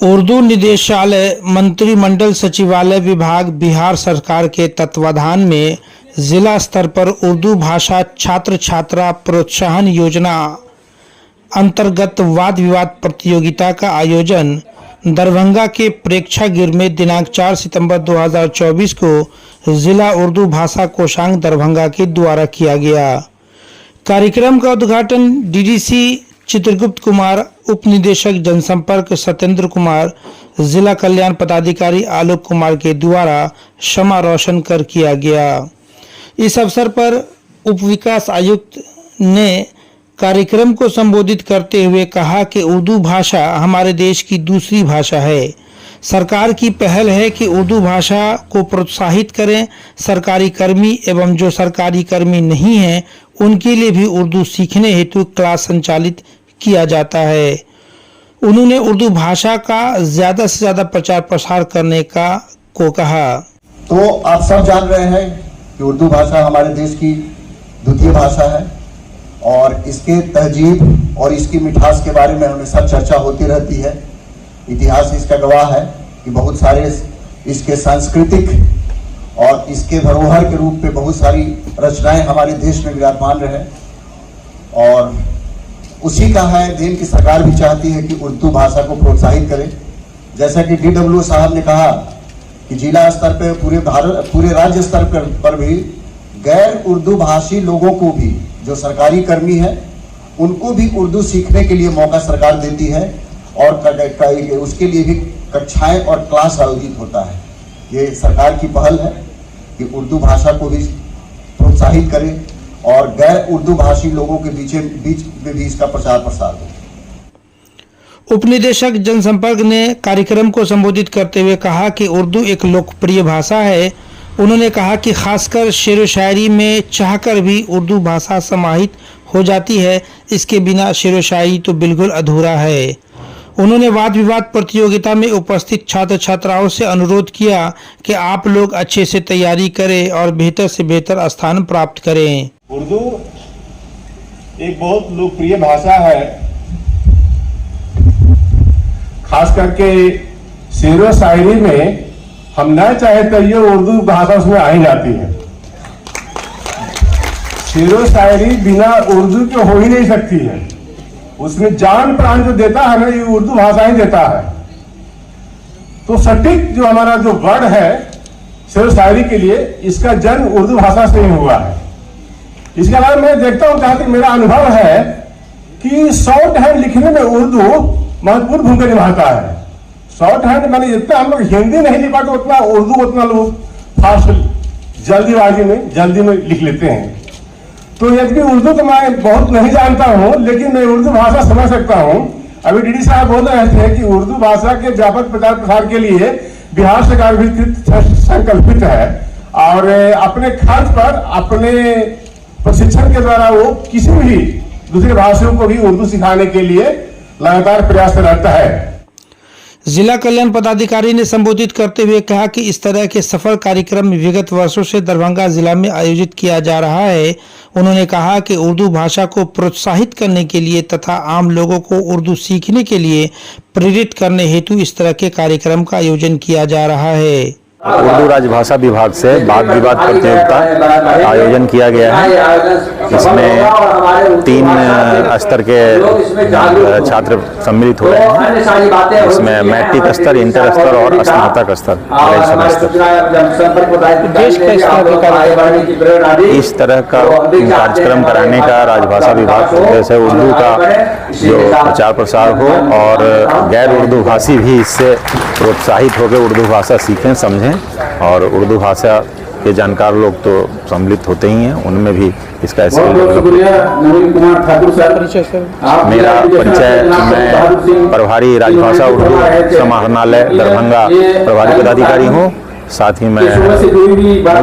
उर्दू निदेशालय मंत्रिमंडल सचिवालय विभाग बिहार सरकार के तत्वाधान में जिला स्तर पर उर्दू भाषा छात्र छात्रा प्रोत्साहन योजना अंतर्गत वाद विवाद प्रतियोगिता का आयोजन दरभंगा के प्रेक्षागृह में दिनांक 4 सितंबर 2024 को जिला उर्दू भाषा कोषांग दरभंगा के द्वारा किया गया। कार्यक्रम का उद्घाटन डीडीसी चित्रगुप्त कुमार, उप निदेशक जनसंपर्क सत्येंद्र कुमार, जिला कल्याण पदाधिकारी आलोक कुमार के द्वारा क्षमा रोशन कर किया गया। इस अवसर पर उप विकास आयुक्त ने कार्यक्रम को संबोधित करते हुए कहा कि उर्दू भाषा हमारे देश की दूसरी भाषा है। सरकार की पहल है कि उर्दू भाषा को प्रोत्साहित करें। सरकारी कर्मी एवं जो सरकारी कर्मी नहीं हैं उनके लिए भी उर्दू सीखने हेतु क्लास संचालित किया जाता है। उन्होंने उर्दू भाषा का ज्यादा से ज्यादा प्रचार प्रसार करने का को कहा। तो आप सब जान रहे हैं कि उर्दू भाषा हमारे देश की द्वितीय भाषा है और इसके तहजीब और इसकी मिठास के बारे में हमेशा चर्चा होती रहती है। इतिहास इसका गवाह है कि बहुत सारे इसके सांस्कृतिक और इसके धरोहर के रूप में बहुत सारी रचनाएं हमारे देश में विराजमान रहे और उसी का है देन की सरकार भी चाहती है कि उर्दू भाषा को प्रोत्साहित करे। जैसा कि डीडब्ल्यू साहब ने कहा कि जिला स्तर पर पूरे राज्य स्तर पर भी गैर उर्दू भाषी लोगों को भी जो सरकारी कर्मी है उनको भी उर्दू सीखने के लिए मौका सरकार देती है और उसके लिए भी कक्षाएं और क्लास आयोजित होता है। ये सरकार की पहल है कि उर्दू भाषा को भी प्रोत्साहित करें और गैर उर्दू भाषी लोगों के बीच में भी इसका प्रचार प्रसार हो। उप निदेशक जनसंपर्क ने कार्यक्रम को संबोधित करते हुए कहा कि उर्दू एक लोकप्रिय भाषा है। उन्होंने कहा कि खासकर शेर व शायरी में चाहकर भी उर्दू भाषा समाहित हो जाती है। इसके बिना शेर व शायरी तो बिल्कुल अधूरा है। उन्होंने वाद विवाद प्रतियोगिता में उपस्थित छात्र छात्राओं से अनुरोध किया कि आप लोग अच्छे से तैयारी करें और बेहतर से बेहतर स्थान प्राप्त करें। उर्दू एक बहुत लोकप्रिय भाषा है। खास करके शेर व शायरी में हम न चाहे तो ये उर्दू भाषा उसमें आ ही जाती है। शेर व शायरी बिना उर्दू के हो ही नहीं सकती है। उसमें जान प्राण जो देता है ना ये उर्दू भाषा ही देता है। तो सटीक जो हमारा जो वर्ड है शेर व शायरी के लिए इसका जन्म उर्दू भाषा से ही हुआ है। इसके अलावा मैं देखता हूं जहां तक मेरा अनुभव है कि शॉर्ट हैंड लिखने में उर्दू महत्वपूर्ण भूमिका निभाता है। शॉर्ट हैंड माने जितना हम लोग हिंदी नहीं लिख पाते उतना उर्दू उतना लोग फास्ट जल्दी में लिख लेते हैं। तो यदि उर्दू तो मैं बहुत नहीं जानता हूं लेकिन मैं उर्दू भाषा समझ सकता हूं। अभी डीडी साहब बोल रहे थे कि उर्दू भाषा के व्यापक प्रचार प्रसार के लिए बिहार सरकार भी संकल्पित है और अपने खर्च पर अपने प्रशिक्षण के द्वारा वो किसी भी दूसरे भाषाओं को भी उर्दू सिखाने के लिए लगातार प्रयास रहता है। जिला कल्याण पदाधिकारी ने संबोधित करते हुए कहा कि इस तरह के सफल कार्यक्रम विगत वर्षों से दरभंगा जिला में आयोजित किया जा रहा है। उन्होंने कहा कि उर्दू भाषा को प्रोत्साहित करने के लिए तथा आम लोगों को उर्दू सीखने के लिए प्रेरित करने हेतु इस तरह के कार्यक्रम का आयोजन किया जा रहा है। उर्दू राजभाषा विभाग से वाद विवाद प्रतियोगिता आयोजन किया गया है। इसमें 3 स्तर के छात्र सम्मिलित हो रहे हैं। इसमें मैट्रिक स्तर, इंटर स्तर और स्नातक स्तर, इस तरह का कार्यक्रम कराने का राजभाषा विभाग जैसे उर्दू का जो प्रचार प्रसार हो और गैर उर्दू भाषी भी इससे प्रोत्साहित होकर उर्दू भाषा सीखें, समझें और उर्दू भाषा के जानकार लोग तो सम्मिलित होते ही हैं, उनमें भी इसका मेरा परिचय, मैं प्रभारी राजभाषा उर्दू समाहरणालय दरभंगा प्रभारी पदाधिकारी हूँ। साथ ही मैं मूल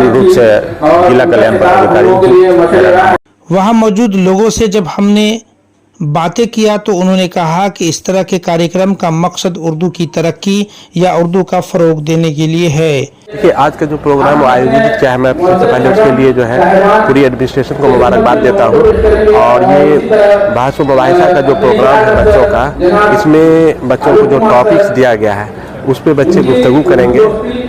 रूप से जिला कल्याण पदाधिकारी हूँ। वहाँ मौजूद लोगों से जब हमने बातें किया तो उन्होंने कहा कि इस तरह के कार्यक्रम का मकसद उर्दू की तरक्की या उर्दू का फरोग देने के लिए है। देखिए, आज का जो प्रोग्राम आयोजित किया है, मैं सबसे पहले उसके लिए जो है पूरी एडमिनिस्ट्रेशन को मुबारकबाद देता हूँ। और ये बहस व मुबाहिसा का जो प्रोग्राम है बच्चों का, इसमें बच्चों को जो टॉपिक्स दिया गया है उस पे बच्चे गुफ्तगू करेंगे,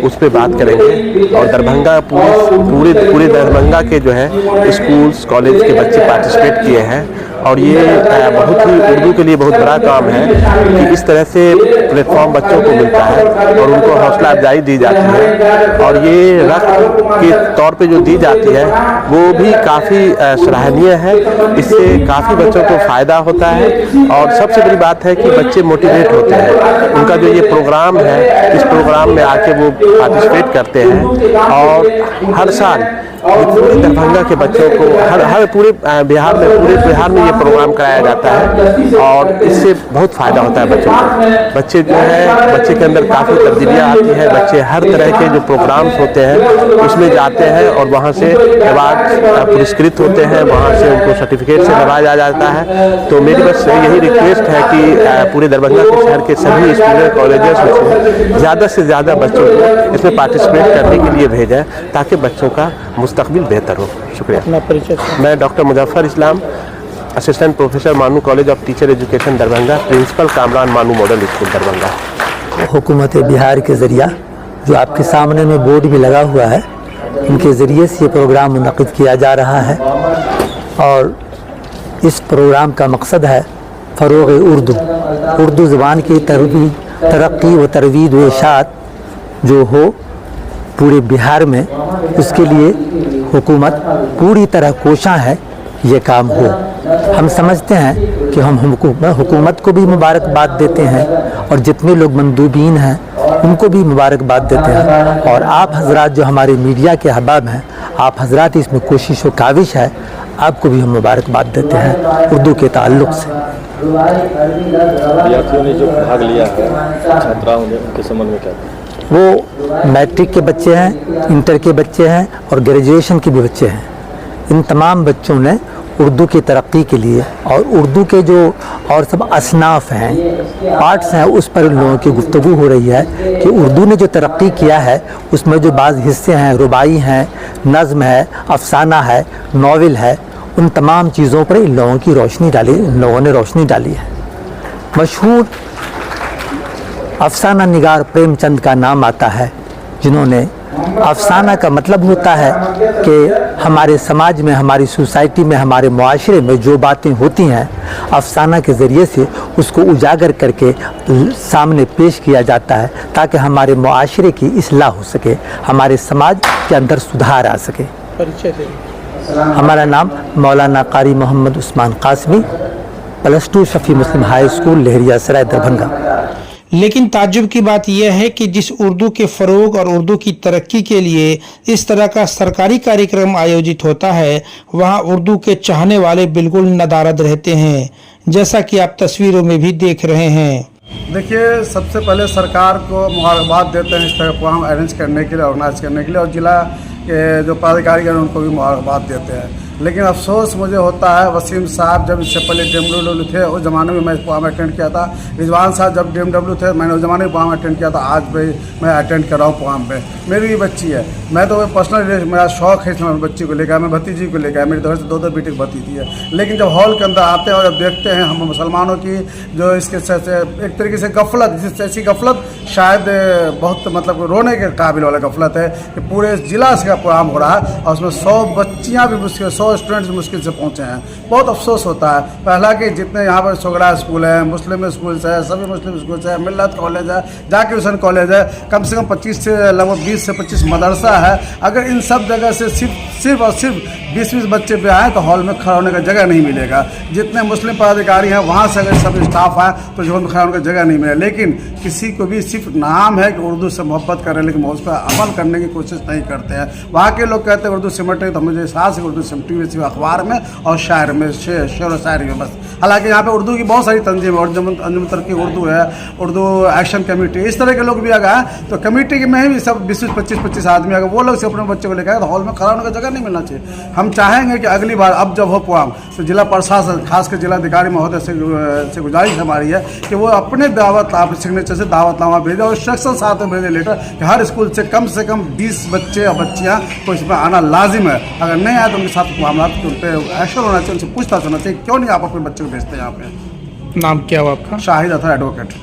उस पे बात करेंगे। और दरभंगा पूरे दरभंगा के जो है स्कूल्स कॉलेज के बच्चे पार्टिसिपेट किए हैं। और ये बहुत ही उर्दू के लिए बहुत बड़ा काम है कि इस तरह से प्लेटफॉर्म बच्चों को मिलता है और उनको हौसला अफजाई दी जाती है। और ये रक्त के तौर पे जो दी जाती है वो भी काफ़ी सराहनीय है। इससे काफ़ी बच्चों को फ़ायदा होता है और सबसे बड़ी बात है कि बच्चे मोटिवेट होते हैं। उनका जो ये प्रोग्राम है, इस प्रोग्राम में आके वो पार्टिसिपेट करते हैं। और हर साल पूरे दरभंगा के बच्चों को हर पूरे बिहार में ये प्रोग्राम कराया जाता है और इससे बहुत फ़ायदा होता है बच्चों को। बच्चे जो है, बच्चे के अंदर काफ़ी तब्दीलियाँ आती हैं। बच्चे हर तरह के जो प्रोग्राम्स होते हैं उसमें जाते हैं और वहाँ से अवार्ड पुरस्कृत होते हैं, वहाँ से उनको सर्टिफिकेट से नवाजा जाता है। तो मेरी बस यही रिक्वेस्ट है कि पूरे दरभंगा के शहर के सभी स्कूल कॉलेजेस में ज़्यादा से ज़्यादा बच्चों को इसमें पार्टिसिपेट करने के लिए भेजें ताकि बच्चों का मुस्तकबिल बेहतर हो। शुक्रिया। मैं doctor Muzaffar Islam, assistant professor MANUU college of teacher education Darbhanga, principal Kamran MANUU model school Darbhanga. हुकूमत बिहार के ज़रिया जो आपके सामने में बोर्ड भी लगा हुआ है, इनके ज़रिए से ये प्रोग्राम मुनक़िद किया जा रहा है। और इस प्रोग्राम का मकसद है फ़रोग़ उर्दू ज़बान की तरक्की व तरवीज व इशाअत जो हो पूरे बिहार में, उसके लिए हुकूमत पूरी तरह कोशां है ये काम हो। हम समझते हैं कि हम हुकूमत को भी मुबारकबाद देते हैं और जितने लोग मंदूबीन हैं उनको भी मुबारकबाद देते हैं। और आप हजरात जो हमारे मीडिया के अहबाब हैं, आप हजरात इसमें कोशिश व काविश है, आपको भी हम मुबारकबाद देते हैं उर्दू के ताल्लुक़ से। विद्यार्थियों ने जो भाग लिया है, छात्राओं ने, उनके संबंध में क्या? वो मैट्रिक के बच्चे हैं, इंटर के बच्चे हैं और ग्रेजुएशन के भी बच्चे हैं। इन तमाम बच्चों ने उर्दू की तरक्की के लिए और उर्दू के जो और सब असनाफ हैं, पार्ट्स हैं, उस पर उन लोगों की गुफ्तगू हो रही है कि उर्दू ने जो तरक्की किया है उसमें जो बाज़ हिस्से हैं, रुबाई हैं, नज़्म है, अफसाना है, नावल है, उन तमाम चीज़ों पर इन लोगों ने रोशनी डाली है। मशहूर अफसाना निगार प्रेमचंद का नाम आता है, जिन्होंने अफसाना का मतलब होता है कि हमारे समाज में, हमारी सोसाइटी में, हमारे मुआशरे में जो बातें होती हैं, अफसाना के ज़रिए से उसको उजागर करके सामने पेश किया जाता है ताकि हमारे मुआशरे की इस्लाह हो सके, हमारे समाज के अंदर सुधार आ सके। हमारा नाम मौलाना कारी मोहम्मद उस्मान कासमी, +2 शफी मुस्लिम हाई स्कूल, लहरिया सराय, दरभंगा। लेकिन ताज्जुब की बात यह है कि जिस उर्दू के फ़रोग और उर्दू की तरक्की के लिए इस तरह का सरकारी कार्यक्रम आयोजित होता है, वहाँ उर्दू के चाहने वाले बिल्कुल नदारद रहते हैं, जैसा कि आप तस्वीरों में भी देख रहे हैं। देखिए, सबसे पहले सरकार को मुबारकबाद देते हैं इस तरह प्रोग्राम अरेंज करने के लिए, ऑर्गेनाइज करने के लिए, और ज़िला के जो पदाधिकारी हैं उनको भी मुबारकबाद देते हैं। लेकिन अफसोस मुझे होता है, वसीम साहब जब इससे पहले DMW थे उस ज़माने में मैं इस प्रोग्राम अटेंड किया था। रिजवान साहब जब DMW थे, मैंने उस ज़माने में प्रोग्राम अटेंड किया था। आज भी मैं अटेंड कर रहा हूँ प्रोग्राम पे। मेरी भी बच्ची है, मैं तो पर्सनल मेरा शौक़ है इसमें बच्ची को लेकर, मैं भतीजी को लेकर, मेरी घर से 2 बेटी की भतीजी है। लेकिन जब हॉल के अंदर आते हैं और जब देखते हैं हम मुसलमानों की जो इसके से एक तरीके से गफलत, ऐसी गफलत शायद बहुत मतलब रोने के काबिल वाला गफलत है कि पूरे ज़िला से का प्रोग्राम हो रहा है और उसमें 100 बच्चियाँ भी मुश्किल, 100 स्टूडेंट्स मुश्किल से पहुँचे हैं। बहुत अफसोस होता है। पहला कि जितने यहाँ पर सोगरा स्कूल है, मुस्लिम स्कूल्स है, सभी मुस्लिम स्कूल्स है, मिल्लत कॉलेज है, जाकिर हुसैन कॉलेज है, कम से कम 25 से लगभग 20 से 25 मदरसा है। अगर इन सब जगह से सिर्फ और सिर्फ 20-20 बच्चे पे आए तो हॉल में खड़ा होने का जगह नहीं मिलेगा। जितने मुस्लिम पदाधिकारी हैं वहाँ से अगर सब स्टाफ आए तो हॉल में खड़ा होने का जगह नहीं मिलेगा। लेकिन किसी को भी सिर्फ नाम है कि उर्दू से मोहब्बत कर रहे हैं, लेकिन उस पर अमल करने की कोशिश नहीं करते हैं। वहाँ के लोग कहते हैं उर्दू सिमट रही, तो मुझे एहसास है उर्दू सिमटी हुई सिर्फ अखबार में और शायर में, शेर और शायरी में बस। हालांकि यहाँ पे उर्दू की बहुत सारी तंजीम है, अंजुमन तरक्की उर्दू है, उर्दू एक्शन कमेटी, इस तरह के लोग भी अगर हैं तो कमेटी में ही सब 20-25 आदमी अगर वो लोग से अपने बच्चे को लेकर आए तो हॉल में खड़ा होने का जगह नहीं मिलना चाहिए। हम चाहेंगे कि अगली बार अब जब हो प्रोग्राम तो जिला प्रशासन खासकर जिलाधिकारी महोदय से गुजारिश हमारी है कि वो अपने दावत सिग्नेचर से दावतनामा भेजे और इंस्ट्रक्शन साथ में भेजे लेटर कि हर स्कूल से कम 20 बच्चे और बच्चियाँ को इसमें आना लाजिम है। अगर नहीं आए तो उनके साथ मामला उन पर एक्शन होना चाहिए, उनसे पूछताछ होना चाहिए क्यों नहीं आप अपने बच्चे को भेजते हैं यहाँ पे। नाम क्या हुआ आपका? शाहिद अतर, एडवोकेट।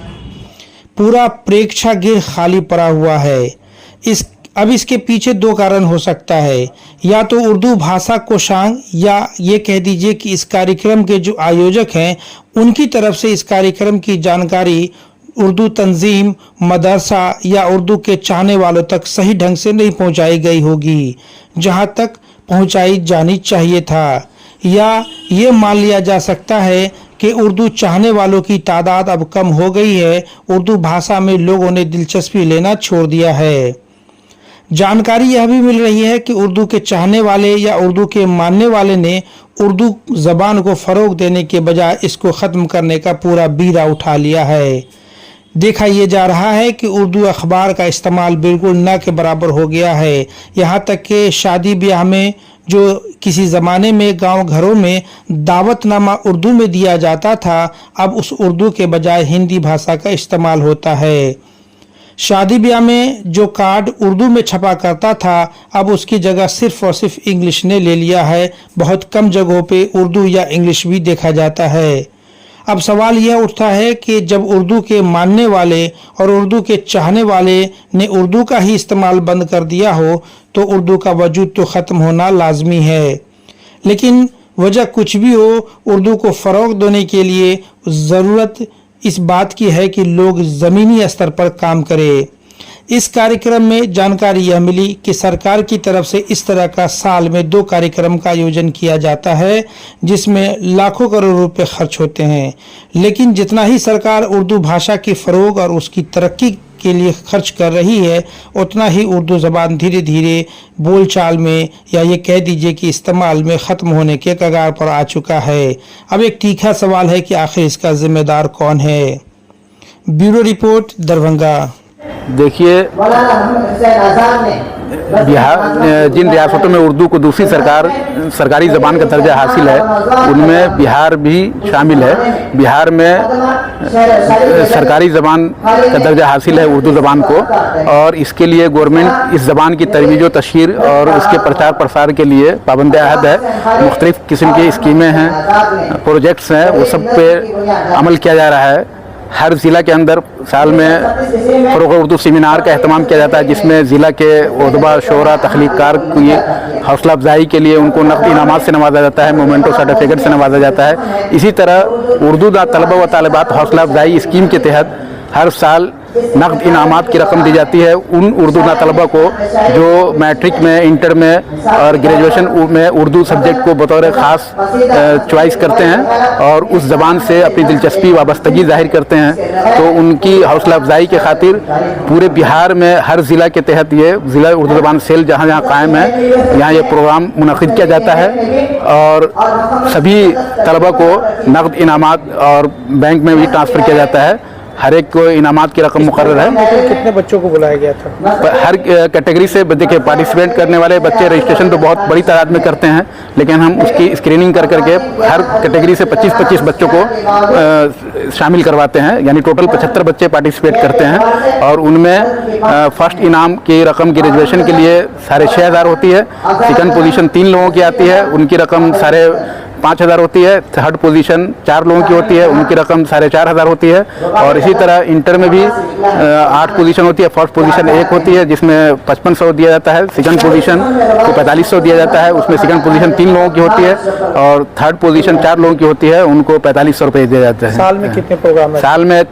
पूरा प्रेक्षागृह खाली पड़ा हुआ है। अब इसके पीछे दो कारण हो सकता है, या तो उर्दू भाषा कोषांग या ये कह दीजिए कि इस कार्यक्रम के जो आयोजक हैं उनकी तरफ से इस कार्यक्रम की जानकारी उर्दू तंजीम, मदरसा या उर्दू के चाहने वालों तक सही ढंग से नहीं पहुंचाई गई होगी जहां तक पहुंचाई जानी चाहिए था, या ये मान लिया जा सकता है कि उर्दू चाहने वालों की तादाद अब कम हो गई है, उर्दू भाषा में लोगों ने दिलचस्पी लेना छोड़ दिया है। जानकारी यह भी मिल रही है कि उर्दू के चाहने वाले या उर्दू के मानने वाले ने उर्दू ज़बान को फ़रोग देने के बजाय इसको ख़त्म करने का पूरा बीड़ा उठा लिया है। देखा यह जा रहा है कि उर्दू अखबार का इस्तेमाल बिल्कुल न के बराबर हो गया है। यहाँ तक कि शादी ब्याह में जो किसी ज़माने में गांव घरों में दावतनामा उर्दू में दिया जाता था, अब उस उर्दू के बजाय हिंदी भाषा का इस्तेमाल होता है। शादी ब्याह में जो कार्ड उर्दू में छपा करता था, अब उसकी जगह सिर्फ और सिर्फ इंग्लिश ने ले लिया है। बहुत कम जगहों पे उर्दू या इंग्लिश भी देखा जाता है। अब सवाल यह उठता है कि जब उर्दू के मानने वाले और उर्दू के चाहने वाले ने उर्दू का ही इस्तेमाल बंद कर दिया हो तो उर्दू का वजूद तो ख़त्म होना लाजमी है। लेकिन वजह कुछ भी हो, उर्दू को फ़रोग देने के लिए ज़रूरत इस बात की है कि लोग ज़मीनी स्तर पर काम करें। इस कार्यक्रम में जानकारी यह मिली कि सरकार की तरफ से इस तरह का साल में 2 कार्यक्रम का आयोजन किया जाता है जिसमें लाखों करोड़ रुपए खर्च होते हैं। लेकिन जितना ही सरकार उर्दू भाषा की फ़रोग और उसकी तरक्की के लिए खर्च कर रही है, उतना ही उर्दू ज़बान धीरे धीरे बोलचाल में या ये कह दीजिए कि इस्तेमाल में ख़त्म होने के कगार पर आ चुका है। अब एक तीखा सवाल है कि आखिर इसका जिम्मेदार कौन है। Bureau report, Darbhanga. देखिए, बिहार जिन रियासतों में उर्दू को दूसरी सरकारी ज़बान का दर्जा हासिल है उनमें बिहार भी शामिल है। बिहार में सरकारी ज़बान का दर्जा हासिल है उर्दू ज़बान को, और इसके लिए गवर्नमेंट इस ज़बान की तरवीज व तशहीर और इसके प्रचार प्रसार के लिए पाबंद अहद है। मुख्तलिफ़ किस्म की स्कीमें हैं, प्रोजेक्ट्स हैं, वो सब पे अमल किया जा रहा है। हर ज़िला के अंदर साल में फ़रोग़ उर्दू सेमिनार का अहतमाम किया जाता है जिसमें ज़िला के उदबा, शोरा, तख्लीक़कार की हौसला अफजाई के लिए उनको नक़दी इनामात से नवाजा जाता है, मोमेंटो सर्टिफिकेट से नवाजा जाता है। इसी तरह उर्दू तलबा व तालिबात हौसला अफजाई स्कीम के तहत हर साल नक़द इनामात की रकम दी जाती है उन उर्दू तलबा को जो मैट्रिक में, इंटर में और ग्रेजुएशन में उर्दू सब्जेक्ट को बतौर ख़ास चॉइस करते हैं और उस ज़बान से अपनी दिलचस्पी वाबस्तगी ज़ाहिर करते हैं। तो उनकी हौसला अफजाई के खातिर पूरे बिहार में हर ज़िला के तहत ये ज़िला उर्दू ज़बान सेल जहाँ जहाँ कायम है, यहाँ ये प्रोग्राम मुनक़िद किया जाता है और सभी तलबा को नक़द इनामात और बैंक में भी ट्रांसफ़र किया जाता है। हर एक को इनामात की रकम मुकर्रर है। कितने बच्चों को बुलाया गया था? हर कैटेगरी से देखिए पार्टिसिपेट करने वाले बच्चे रजिस्ट्रेशन तो बहुत बड़ी तादाद में करते हैं, लेकिन हम उसकी स्क्रीनिंग कर करके हर कैटेगरी से 25-25 बच्चों को शामिल करवाते हैं, यानी टोटल 75 बच्चे पार्टिसिपेट करते हैं और उनमें फर्स्ट इनाम की रकम की रिजर्वेशन के लिए 6,500 होती है। सेकंड पोजीशन 3 लोगों की आती है, उनकी रकम 5,500 होती है। थर्ड पोजीशन 4 लोगों की होती है, उनकी रकम 4,500 होती है। और इसी तरह इंटर में भी 8 पोजीशन होती है। फर्स्ट पोजीशन 1 होती है जिसमें 5500 दिया जाता है, सेकंड पोजीशन को 4500 दिया जाता है, उसमें सेकंड पोजीशन 3 लोगों की होती है और थर्ड पोजीशन 4 लोगों की होती है, उनको 4500 रुपये दिए जाते हैं। साल में कितने प्रोग्राम है? साल में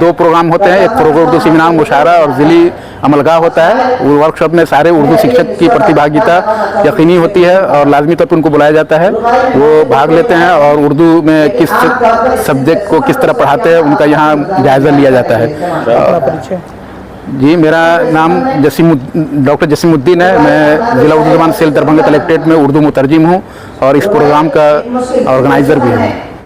2 प्रोग्राम होते हैं, एक फ़रोग़ उर्दू सेमिनार मुशारा और ज़िली अमलगाह होता है। वर्कशॉप में सारे उर्दू शिक्षक की प्रतिभागिता यकीनी होती है और लाजमी तौर पर उनको बुलाया जाता है, वो भाग लेते हैं और उर्दू में किस सब्जेक्ट को किस तरह पढ़ाते हैं उनका यहाँ जायज़ा लिया जाता है। जी, मेरा नाम डॉक्टर जसीमुद्दीन है। मैं ज़िला उर्दू ज़बान सेल दरभंगा कलेक्ट्रेट में उर्दू मुतरजिम हूँ और इस प्रोग्राम का ऑर्गेनाइज़र भी हूँ।